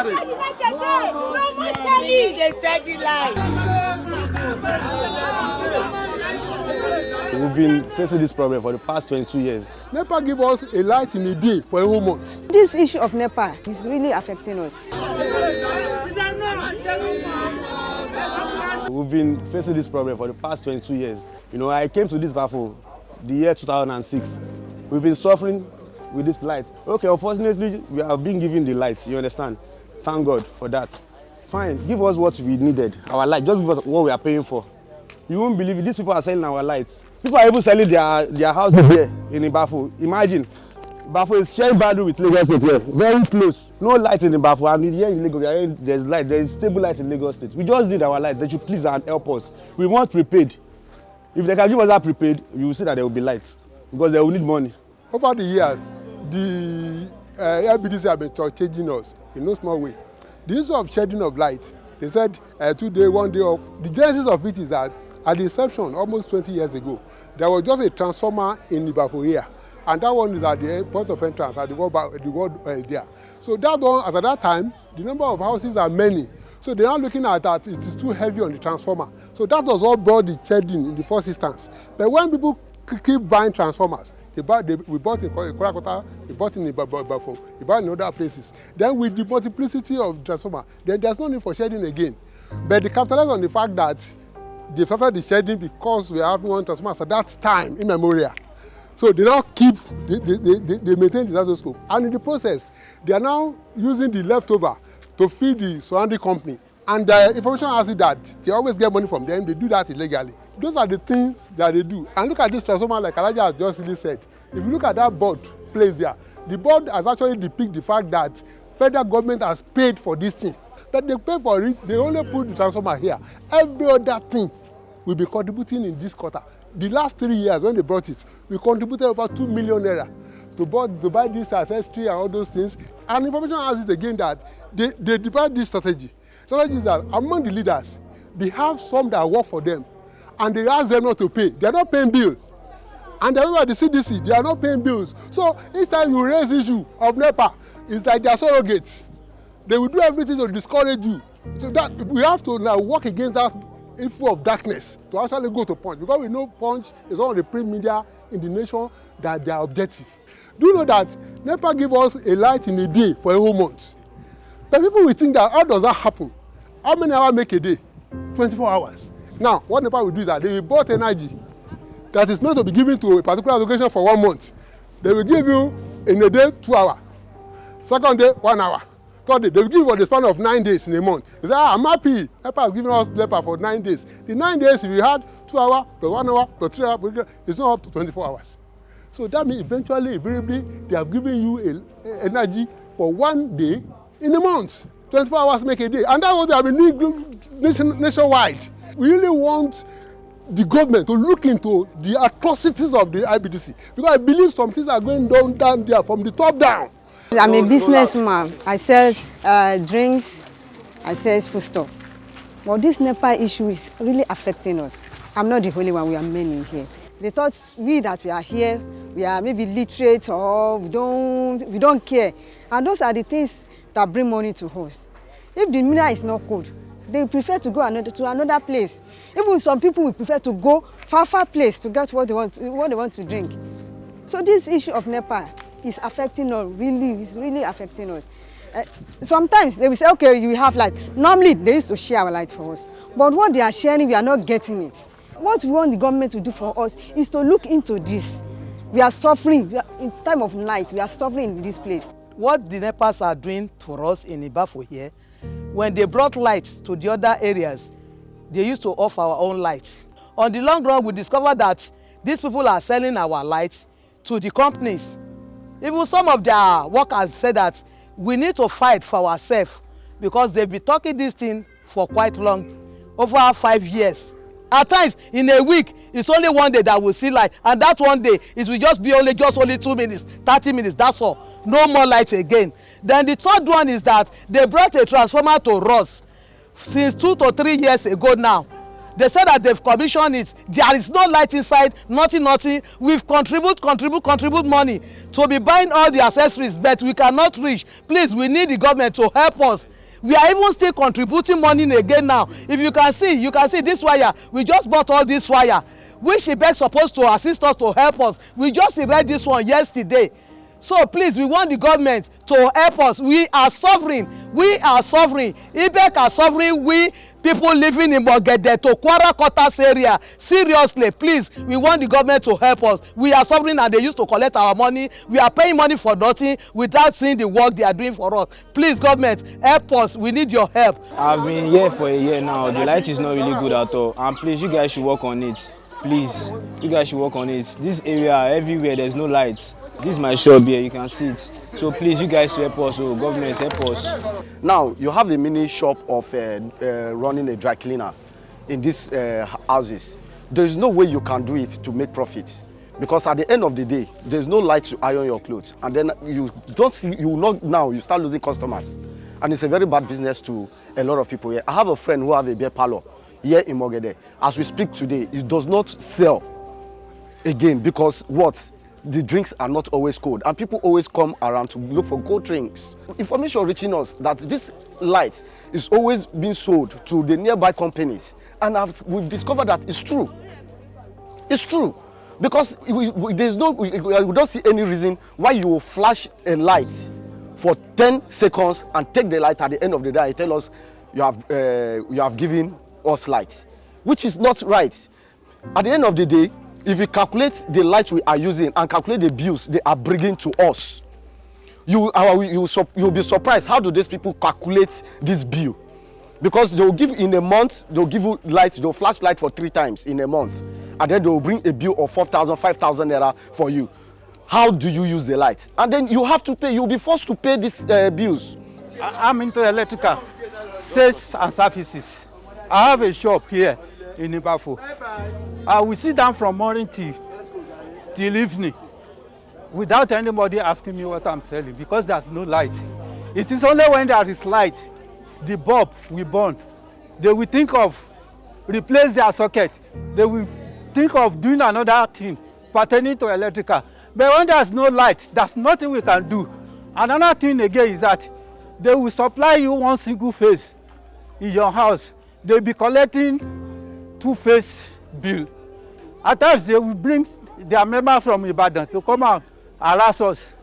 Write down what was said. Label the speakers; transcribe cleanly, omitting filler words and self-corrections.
Speaker 1: We've been facing this problem for the past 22 years.
Speaker 2: NEPA give us a light in a day for a whole month.
Speaker 3: This issue of NEPA is really affecting us.
Speaker 1: We've been facing this problem for the past 22 years. You know, I came to this baffle the year 2006. We've been suffering with this light. Okay, unfortunately, we have been given the light, you understand? Thank God for that. Fine, give us what we needed, our light, just give us what we are paying for. You won't believe it, these people are selling our lights. People are even selling their house here in Ibafu. Imagine, Ibafu is sharing boundary with Lagos State here, very close. No light in Ibafu, and here in Lagos, there's light, there is stable light in Lagos State. We just need our light, they should please and help us. We want prepaid. If they can give us that prepaid, you will see that there will be light, because they will need money.
Speaker 2: Over the years, the IBEDC have been changing us in no small way. The issue of shedding of light, they said 2 days, 1 day off. The genesis of it is that at the inception, almost 20 years ago, there was just a transformer in Ibafu here, and that one is at the point of entrance at the wall there. So that one, at that time, the number of houses are many. So they are looking at that it is too heavy on the transformer. So that was what brought the shedding in the first instance. But when people keep buying transformers, we bought in Korakota, we bought in Ibafu, we bought in other places. Then with the multiplicity of transformer, then there's no need for shedding again. But they capitalize on the fact that they started the shedding because we are having one transformer at that time in memorial. So they now keep, they maintain the status quo. And in the process, they are now using the leftover to feed the surrounding company. And the information has it that they always get money from them, they do that illegally. Those are the things that they do. And look at this transformer, like Elijah has just really said. If you look at that board placed there, the board has actually depicted the fact that federal government has paid for this thing. But they pay for it, they only put the transformer here. Every other thing will be contributing in this quarter. The last 3 years when they brought it, we contributed over 2 million naira to buy this ancestry and all those things. And information has it again that they divide this strategy. Strategy is that among the leaders, they have some that work for them, and they ask them not to pay. They are not paying bills. And then at the CDC, they are not paying bills. So each time you raise issue of NEPA, it's like they are surrogates. They will do everything to discourage you. So that we have to now work against that inflow of darkness to actually go to Punch, because we know Punch is one of the print media in the nation that they are objective. Do you know that NEPA give us a light in a day for a whole month? But people will think that how does that happen? How many hours make a day? 24 hours. Now, what NEPA will do is that they will bought energy that is meant to be given to a particular location for 1 month. They will give you in a day 2 hours. Second day, 1 hour. Third day, they will give you for the span of 9 days in a month. You say, I'm happy. NEPA has given us NEPA for 9 days. The 9 days, if you had 2 hours, plus 1 hour, plus 3 hours, it's not up to 24 hours. So that means eventually, invariably, they have given you energy for 1 day in a month. 24 hours make a day. And that's what they have been doing nationwide. We really want the government to look into the atrocities of the IBEDC, because I believe some things are going down there from the top down.
Speaker 3: I'm a businessman. I sell drinks, I sell food stuff. But this NEPA issue is really affecting us. I'm not the only one, we are many here. They thought that we are here, we are maybe literate or we don't care. And those are the things that bring money to us. If the mineral is not good, they prefer to go to another place. Even some people will prefer to go far place to get what they want to drink. So this issue of NEPA is affecting us, it's really affecting us. Sometimes they will say, okay, you have light. Normally, they used to share our light for us. But what they are sharing, we are not getting it. What we want the government to do for us is to look into this. We are suffering. It's time of night. We are suffering in this place.
Speaker 4: What the NEPAs are doing for us in Ibafu here, when they brought lights to the other areas, they used to off our own lights. On the long run, we discovered that these people are selling our lights to the companies. Even some of their workers said that we need to fight for ourselves, because they've been talking this thing for quite long, over 5 years. At times, in a week, it's only 1 day that we'll see light, and that 1 day, it will just be only 2 minutes, 30 minutes, that's all. No more lights again. Then the third one is that they brought a transformer to us since 2 to 3 years ago now. They said that they've commissioned it. There is no light inside, nothing. We've contribute money to be buying all the accessories, but we cannot reach. Please, we need the government to help us. We are even still contributing money again now. If you can see this wire. We just bought all this wire, which IBEDC supposed to assist us to help us. We just read this one yesterday. So please, we want the government to help us. We are suffering. IBEDC are suffering. We people living in Mogede to Kwara Quarters area. Seriously, please, we want the government to help us. We are suffering and they used to collect our money. We are paying money for nothing without seeing the work they are doing for us. Please, government, help us. We need your help.
Speaker 5: I've been here for a year now. The light is not really good at all. And please, you guys should work on it. Please, you guys should work on it. This area, everywhere, there's no lights. This is my shop here, you can see it. So please, you guys to help us, so government help us.
Speaker 6: Now, you have a mini shop of running a dry cleaner in these houses. There is no way you can do it to make profits, because at the end of the day, there is no light to iron your clothes, and then you start losing customers, and it's a very bad business to a lot of people here. I have a friend who have a beer parlor here in Mogede. As we speak today, it does not sell again because what? The drinks are not always cold, and people always come around to look for cold drinks. Information reaching us that this light is always being sold to the nearby companies, and we've discovered that it's true. It's true, because we don't see any reason why you will flash a light for 10 seconds and take the light at the end of the day and tell us you have given us light, which is not right. At the end of the day, if you calculate the light we are using and calculate the bills they are bringing to us, you'll be surprised. How do these people calculate this bill? Because they'll give in a month, they'll give you light, they'll flash light for 3 times in a month, and then they'll bring a bill of 4,000, 5,000 naira for you. How do you use the light? And then you have to pay. You'll be forced to pay these bills.
Speaker 7: I'm into electrical sales and services. I have a shop here in Ibafo. I will sit down from morning till evening without anybody asking me what I'm selling, because there's no light. It is only when there is light, the bulb will burn. They will think of replace their socket. They will think of doing another thing pertaining to electrical. But when there's no light, there's nothing we can do. Another thing again is that they will supply you one single phase in your house. They'll be collecting 2-phase bill. At times they will bring their member from Ibadan to come and harass us.